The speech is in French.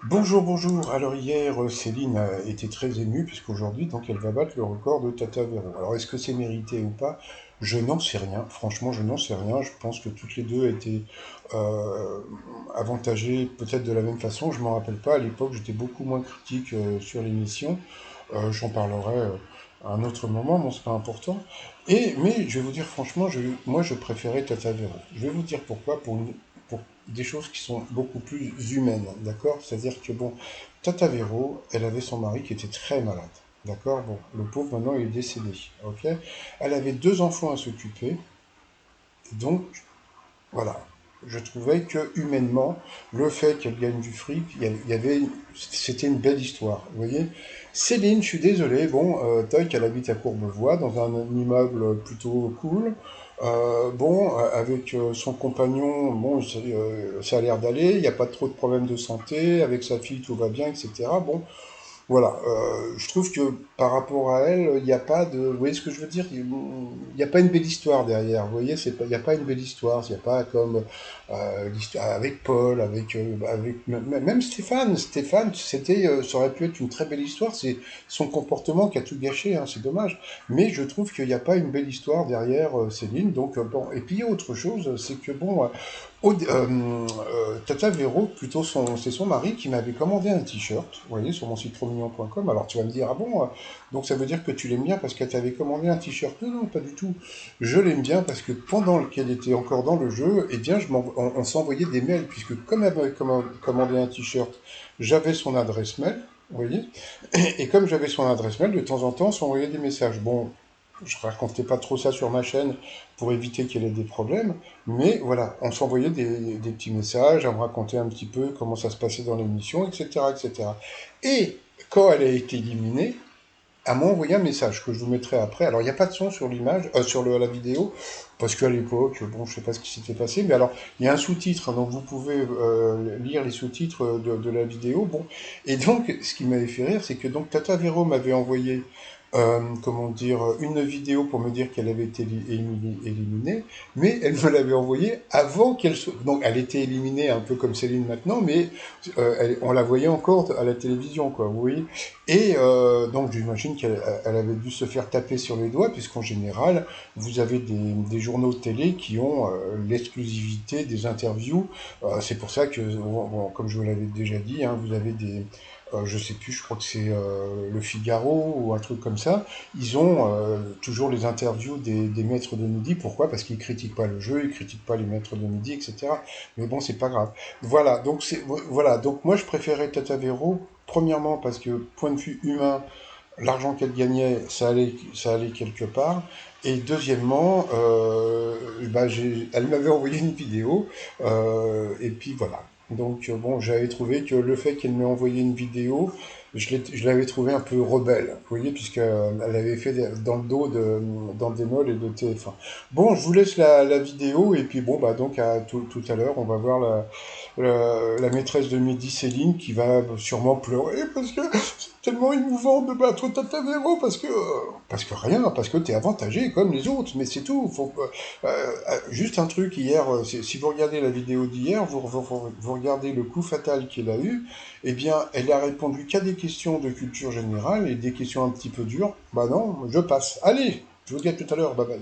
Bonjour, bonjour. Alors hier, Céline a été très émue puisqu'aujourd'hui, donc, elle va battre le record de Tata Véro. Alors est-ce que c'est mérité ou pas? Je n'en sais rien. Franchement, je n'en sais rien. Je pense que toutes les deux étaient euh, avantagées peut-être de la même façon. Je m'en rappelle pas. À l'époque, j'étais beaucoup moins critique sur l'émission. J'en parlerai à un autre moment, bon, c'est pas important. Mais je vais vous dire franchement, moi je préférais Tata Véro. Je vais vous dire pourquoi, pour des choses qui sont beaucoup plus humaines, d'accord? C'est-à-dire que bon, Tata Véro, elle avait son mari qui était très malade, d'accord? Bon, le pauvre maintenant il est décédé, ok? Elle avait deux enfants à s'occuper, donc voilà. Je trouvais que humainement, le fait qu'elle gagne du fric, c'était une belle histoire. Vous voyez, Céline, je suis désolé, bon, Toc, elle habite à Courbevoie, dans un immeuble plutôt cool. Bon, avec son compagnon, bon, ça a l'air d'aller, il n'y a pas trop de problèmes de santé, avec sa fille tout va bien, etc. Bon, voilà, je trouve que par rapport à elle, il n'y a pas de... Vous voyez ce que je veux dire? Il n'y a pas une belle histoire derrière, vous voyez? Il n'y a pas une belle histoire, il n'y a pas comme l'histoire avec Paul, même Stéphane. Stéphane, ça aurait pu être une très belle histoire, c'est son comportement qui a tout gâché, hein, c'est dommage. Mais je trouve qu'il n'y a pas une belle histoire derrière Céline, donc bon. Et puis il y a autre chose, c'est que bon... Tata Véro, plutôt c'est son mari qui m'avait commandé un t-shirt, vous voyez, sur mon site trop-mignon.com. Alors tu vas me dire, ah bon, donc ça veut dire que tu l'aimes bien parce qu'elle t'avait commandé un t-shirt? Non, non, pas du tout. Je l'aime bien parce que pendant qu'elle était encore dans le jeu, eh bien, on s'envoyait des mails, puisque comme elle m'avait commandé un t-shirt, j'avais son adresse mail, vous voyez, et comme j'avais son adresse mail, de temps en temps, on s'envoyait des messages. Bon, je racontais pas trop ça sur ma chaîne pour éviter qu'il y ait des problèmes, mais voilà, on s'envoyait des petits messages, à me raconter un petit peu comment ça se passait dans l'émission, etc., etc. Et quand elle a été éliminée, elle m'a envoyé un message que je vous mettrai après. Alors, il n'y a pas de son sur l'image, la vidéo, parce qu'à l'époque, bon, je sais pas ce qui s'était passé, mais alors, il y a un sous-titre, hein, donc vous pouvez lire les sous-titres de la vidéo. Bon, et donc, ce qui m'avait fait rire, c'est que donc Tata Vero m'avait envoyé, comment dire, une vidéo pour me dire qu'elle avait été éliminée, mais elle me l'avait envoyée avant qu'elle soit... Donc, elle était éliminée un peu comme Céline maintenant, mais on la voyait encore à la télévision, quoi, vous voyez. Et donc j'imagine qu'elle avait dû se faire taper sur les doigts, puisqu'en général, vous avez des journaux de télé qui ont l'exclusivité des interviews. C'est pour ça que, bon, comme je vous l'avais déjà dit, hein, vous avez je sais plus, je crois que c'est Le Figaro ou un truc comme ça. Ils ont toujours les interviews des maîtres de midi. Pourquoi? Parce qu'ils critiquent pas le jeu, ils critiquent pas les maîtres de midi, etc. Mais bon, c'est pas grave. Voilà, donc moi je préférais Tata Vero. Premièrement, parce que, point de vue humain, l'argent qu'elle gagnait, ça allait quelque part. Et deuxièmement, elle m'avait envoyé une vidéo, et puis voilà. Donc, bon, j'avais trouvé que le fait qu'elle m'ait envoyé une vidéo, je l'avais trouvé un peu rebelle, vous voyez, puisqu'elle l'avait fait dans le dos d'Andemol et de TF1. Bon, je vous laisse la vidéo, et puis bon, bah donc à tout à l'heure, on va voir la maîtresse de midi, Céline, qui va sûrement pleurer parce que c'est tellement émouvant de battre Tata Véro, parce que rien, parce que t'es avantagé comme les autres, mais c'est tout. Juste un truc hier, si vous regardez la vidéo d'hier, vous regardez le coup fatal qu'elle a eu, eh bien, elle a répondu qu'à des questions de culture générale et des questions un petit peu dures. Bah non, je passe. Allez, je vous dis à tout à l'heure, bye bye.